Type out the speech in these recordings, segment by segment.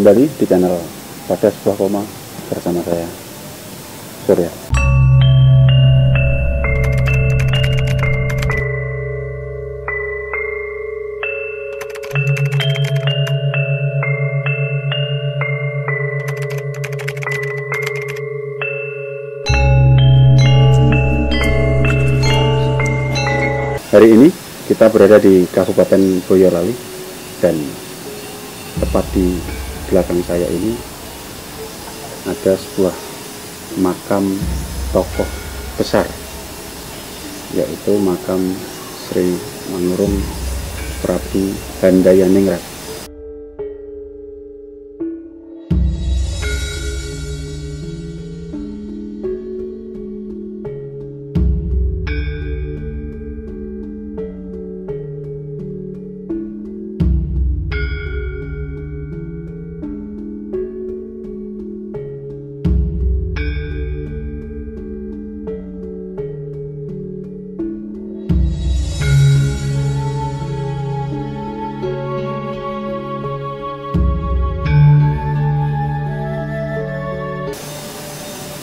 Kembali di channel Pada Sebuah Koma bersama saya, Surya. Hari ini kita berada di Kabupaten Boyolali dan tepat di belakang saya ini ada sebuah makam tokoh besar, yaitu makam Sri Manurung Prabu Handayaningrat.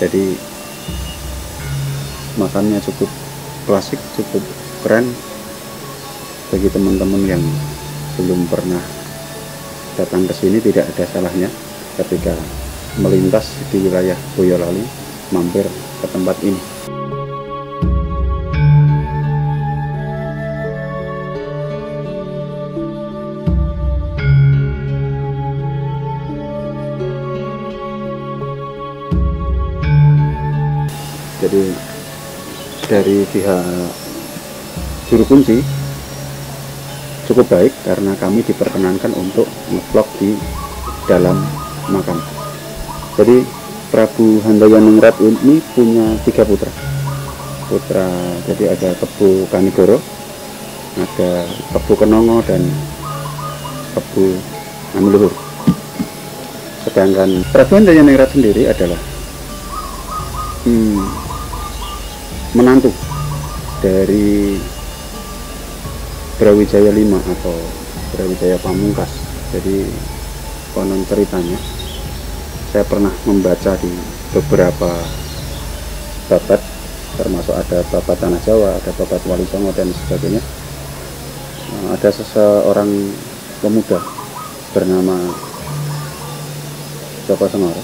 Jadi makamnya cukup klasik, cukup keren. Bagi teman-teman yang belum pernah datang ke sini, tidak ada salahnya ketika melintas di wilayah Boyolali mampir ke tempat ini. Jadi dari pihak juru kunci cukup baik karena kami diperkenankan untuk nge-vlog di dalam makam. Jadi Prabu Handayaningrat ini punya 3 putra. Jadi ada Kebu Kanigoro, ada Kebu Kenongo, dan Kebu Anuluhur. Sedangkan Prabu Handayaningrat sendiri adalah menantu dari Brawijaya V atau Brawijaya Pamungkas. Jadi konon ceritanya, saya pernah membaca di beberapa babat, termasuk ada babat Tanah Jawa, ada babat Wali Songo dan sebagainya. Ada seseorang pemuda bernama Joko Sengoro.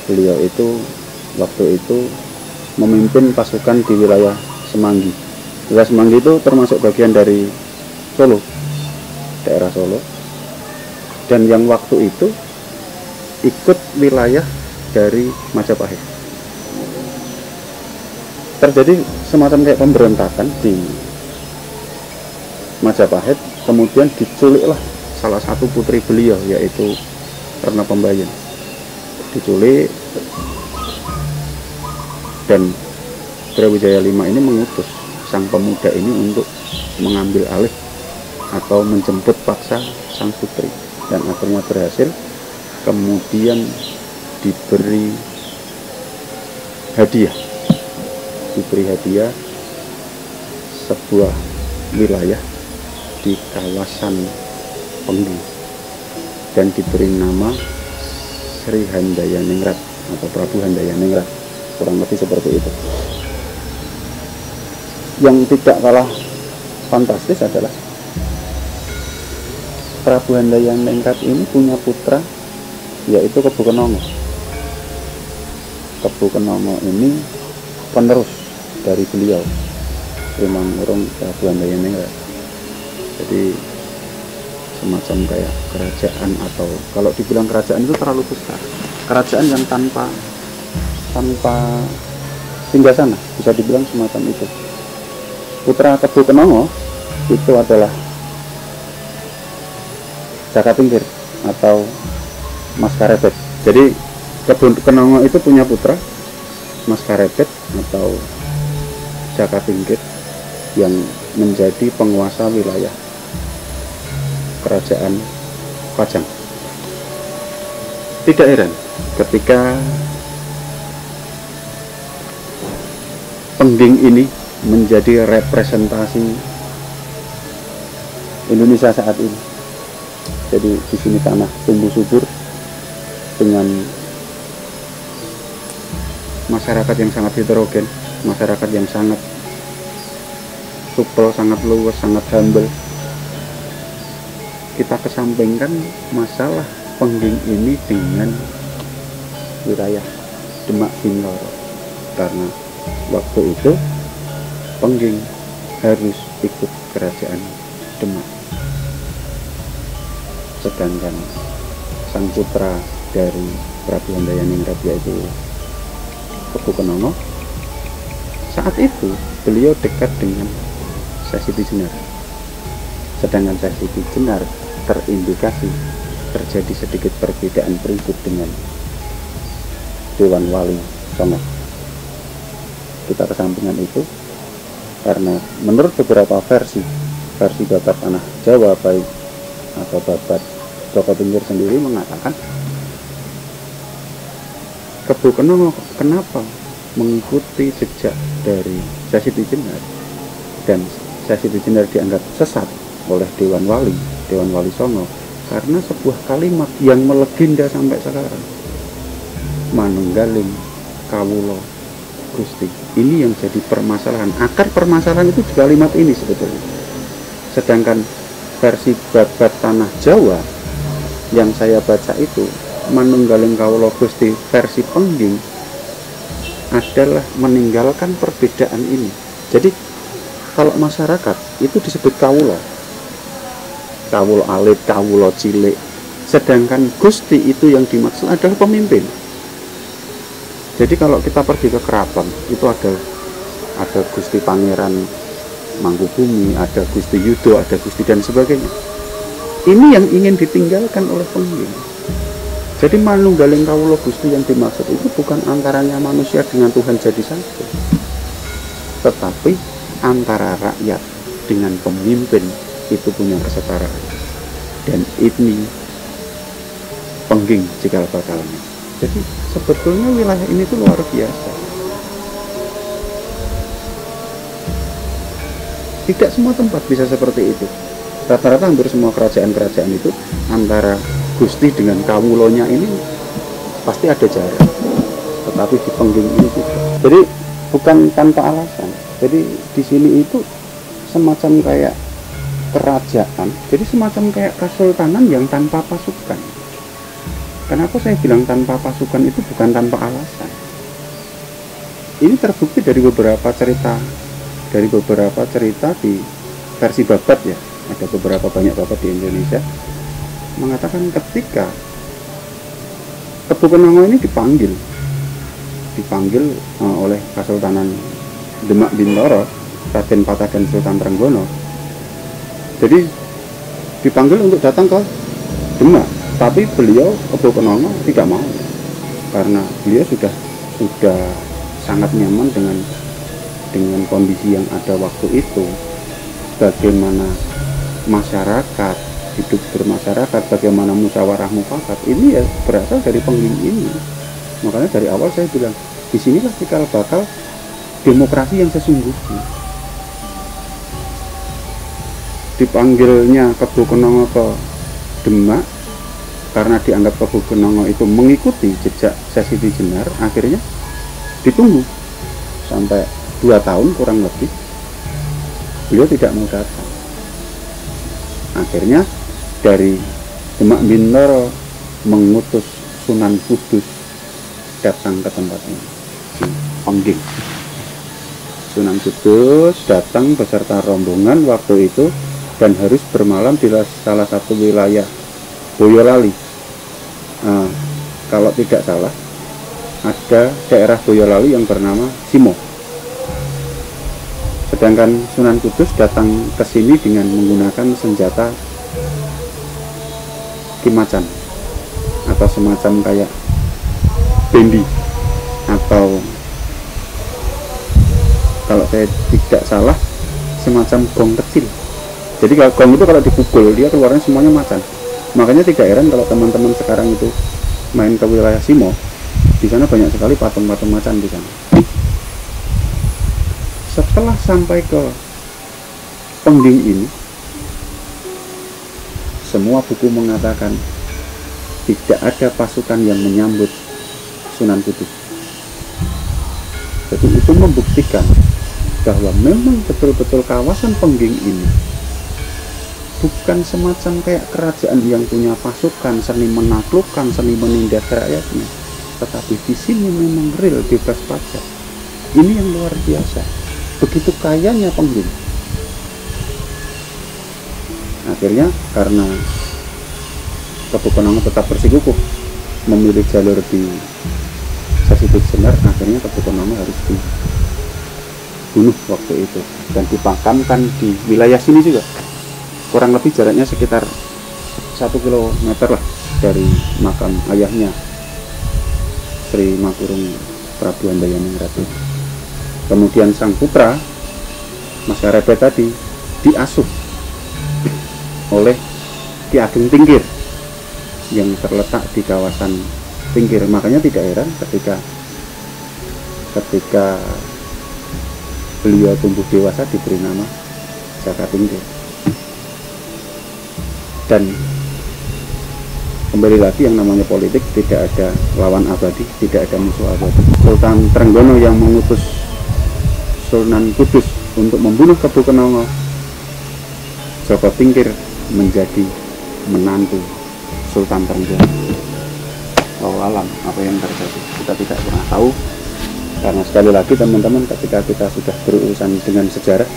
Beliau itu waktu itu memimpin pasukan di wilayah Semanggi. Wilayah Semanggi itu termasuk bagian dari Solo, daerah Solo, dan yang waktu itu ikut wilayah dari Majapahit. Terjadi semacam kayak pemberontakan di Majapahit, kemudian diculiklah salah satu putri beliau, yaitu Rena Pembayun. Diculik, dan Brawijaya V ini mengutus sang pemuda ini untuk mengambil alih atau menjemput paksa sang putri, dan akhirnya berhasil. Kemudian diberi hadiah sebuah wilayah di kawasan Penggi dan diberi nama Sri Handayaningrat atau Prabu Handayaningrat, kurang lebih seperti itu. Yang tidak kalah fantastis adalah Prabu Handayaningrat ini punya putra, yaitu Kebu Kenongo. Kebu Kenongo ini penerus dari beliau, Sri Manurung Prabu Handayaningrat. Jadi semacam kayak kerajaan, atau kalau dibilang kerajaan itu terlalu besar, kerajaan yang tanpa singgasana, bisa dibilang semacam itu. Putra Kebu Kenongo itu adalah Jaka Tingkir atau Mas Karebet. Jadi Kebu Kenongo itu punya putra Mas Karebet atau Jaka Tingkir yang menjadi penguasa wilayah kerajaan Pajang. Tidak heran ketika Pengging ini menjadi representasi Indonesia saat ini. Jadi di sini tanah tumbuh subur, dengan masyarakat yang sangat heterogen, masyarakat yang sangat supel, sangat luas, sangat humble. Kita kesampingkan masalah Pengging ini dengan wilayah Demak Bintoro, karena waktu itu Pengging harus ikut kerajaan Demak, sedangkan sang putra dari Prabu Handayani yaitu Kebu Kenongo, saat itu beliau dekat dengan Syekh Siti Jenar, sedangkan Syekh Siti Jenar terindikasi terjadi sedikit perbedaan prinsip dengan Dewan Wali Songo. Kita kesampingan itu karena menurut beberapa versi babat tanah Jawa baik atau babat Joko Tingkir sendiri mengatakan Kebu Kenongo kenapa mengikuti jejak dari Syekh Siti Jenar, dan Syekh Siti Jenar dianggap sesat oleh Dewan Wali Songo karena sebuah kalimat yang melegenda sampai sekarang, manunggaling kawula Gusti. Ini yang jadi permasalahan, akar permasalahan itu di kalimat ini sebetulnya. Sedangkan versi babat tanah Jawa yang saya baca itu, manunggaling kawula Gusti versi Pengging, adalah meninggalkan perbedaan ini. Jadi kalau masyarakat itu disebut kawula alit, kawula cilik, sedangkan Gusti itu yang dimaksud adalah pemimpin. Jadi kalau kita pergi ke keraton itu ada Gusti Pangeran Mangkubumi, ada Gusti Yudo, ada Gusti dan sebagainya. Ini yang ingin ditinggalkan oleh Pengging. Jadi manunggaling kawula Gusti yang dimaksud itu bukan antaranya manusia dengan Tuhan jadi satu, tetapi antara rakyat dengan pemimpin itu punya kesetaraan. Dan ini Pengging cikal bakalnya. Jadi sebetulnya wilayah ini tuh luar biasa. Tidak semua tempat bisa seperti itu. Rata-rata hampir semua kerajaan-kerajaan itu antara Gusti dengan kawulonya ini pasti ada jarak. Tetapi di Pengging ini tidak. Jadi bukan tanpa alasan. Jadi di sini itu semacam kayak kerajaan, jadi semacam kayak kesultanan yang tanpa pasukan. Kenapa saya bilang tanpa pasukan itu bukan tanpa alasan? Ini terbukti dari beberapa cerita di versi babat ya. Ada banyak babat di Indonesia mengatakan ketika Kebu Kenongo ini dipanggil oleh Kesultanan Demak Bintoro, Raden Patah dan Sultan Trenggono. Jadi dipanggil untuk datang ke Demak, tapi beliau Kebu Kenongo tidak mau karena beliau sudah sangat nyaman dengan kondisi yang ada waktu itu. Bagaimana masyarakat hidup bermasyarakat, bagaimana musyawarah mufakat, ini ya berasal dari Pengging ini. Makanya dari awal saya bilang disinilah cikal bakal demokrasi yang sesungguhnya. Dipanggilnya Kebu Kenongo ke Demak karena dianggap Kebu Kenongo itu mengikuti jejak Syekh Siti Jenar. Akhirnya ditunggu sampai 2 tahun kurang lebih, beliau tidak mau datang. Akhirnya dari Demak Bintoro mengutus Sunan Kudus datang ke tempat ini, Pengging. Sunan Kudus datang beserta rombongan waktu itu dan harus bermalam di salah satu wilayah Boyolali. Kalau tidak salah ada daerah Boyolali yang bernama Simo. Sedangkan Sunan Kudus datang ke sini dengan menggunakan senjata kimacan atau semacam kayak bendi, atau kalau saya tidak salah semacam gong kecil. Jadi kalau gong itu kalau dipukul dia keluarnya semuanya macan. Makanya tidak heran kalau teman-teman sekarang itu main ke wilayah Simo, di sana banyak sekali patung-patung macan di sana. Setelah sampai ke Pengging ini, semua buku mengatakan tidak ada pasukan yang menyambut Sunan Kudus. Jadi itu membuktikan bahwa memang betul-betul kawasan Pengging ini bukan semacam kayak kerajaan yang punya pasukan, seni menaklukkan, seni menindas rakyatnya, tetapi di sini memang real bebas pajak. Ini yang luar biasa. Begitu kayanya Pengging. Akhirnya karena Kebu Kenongo tetap bersikukuh memilih jalur di Sasidik Jenar, akhirnya Kebu Kenongo harus dibunuh waktu itu dan dimakamkan di wilayah sini juga. Kurang lebih jaraknya sekitar 1 kilometer lah dari makam ayahnya Sri Makurung Prabu Handayaningrat. Kemudian sang putra Mas Karebet tadi diasuh oleh Ki Ageng Tingkir yang terletak di kawasan Tingkir. Makanya tidak heran ketika beliau tumbuh dewasa diberi nama Jaka Tingkir. Dan kembali lagi, yang namanya politik tidak ada lawan abadi, tidak ada musuh abadi. Sultan Trenggono yang mengutus Sunan Kudus untuk membunuh Kebu Kenongo, Joko Tingkir menjadi menantu Sultan Trenggono. Wallahu alam apa yang terjadi kita tidak pernah tahu, karena sekali lagi teman-teman, ketika kita sudah berurusan dengan sejarah,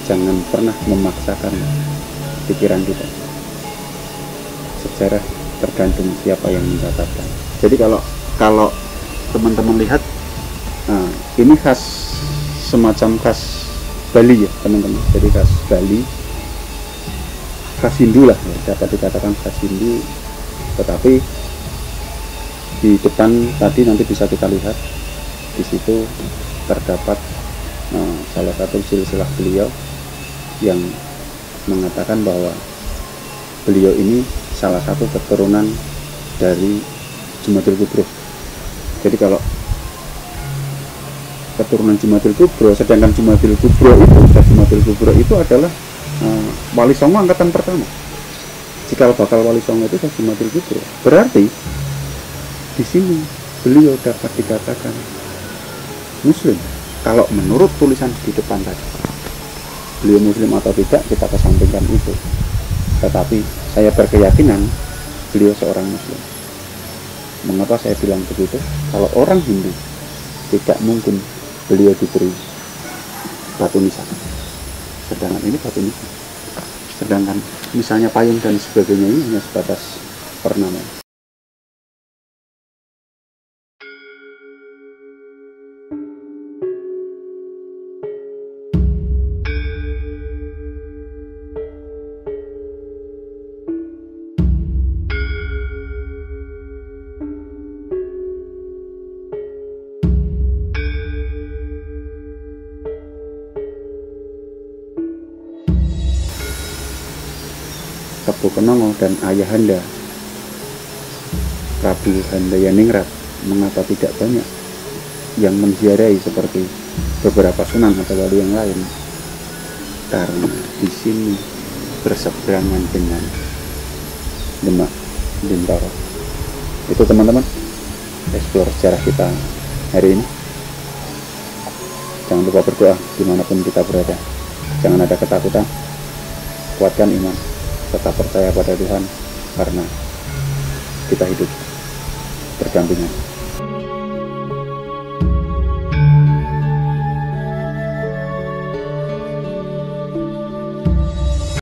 jangan pernah memaksakan pikiran kita. Sejarah tergantung siapa yang mencatatkan. Jadi kalau teman-teman lihat, nah, ini khas, semacam khas Bali ya teman-teman. Jadi khas Bali, khas Hindu lah ya, dapat dikatakan khas Hindu. Tetapi di depan tadi nanti bisa kita lihat, di situ terdapat salah satu silsilah beliau yang mengatakan bahwa beliau ini salah satu keturunan dari Jumadil Kubro. Jadi kalau keturunan Jumadil Kubro, sedangkan Jumadil Kubro itu adalah Wali Songo angkatan pertama. Jika bakal Wali Songo itu Jumadil Kubro, berarti di sini beliau dapat dikatakan Muslim. Kalau menurut tulisan di depan tadi, beliau Muslim atau tidak kita kesampingkan itu, tetapi saya berkeyakinan beliau seorang Muslim. Mengapa saya bilang begitu? Kalau orang Hindu tidak mungkin beliau diberi batu nisan, sedangkan ini batu nisan. Sedangkan misalnya payung dan sebagainya ini hanya sebatas ornamen. Kebu Kenongo dan ayahanda Prabu Handayaningrat, mengapa tidak banyak yang menziarahi seperti beberapa sunan atau wali yang lain? Karena di sini berseberangan dengan Demak Bintaro. Itu teman-teman eksplor sejarah kita hari ini. Jangan lupa berdoa dimanapun kita berada. Jangan ada ketakutan, kuatkan iman, tetap percaya pada Tuhan, karena kita hidup berdampingan.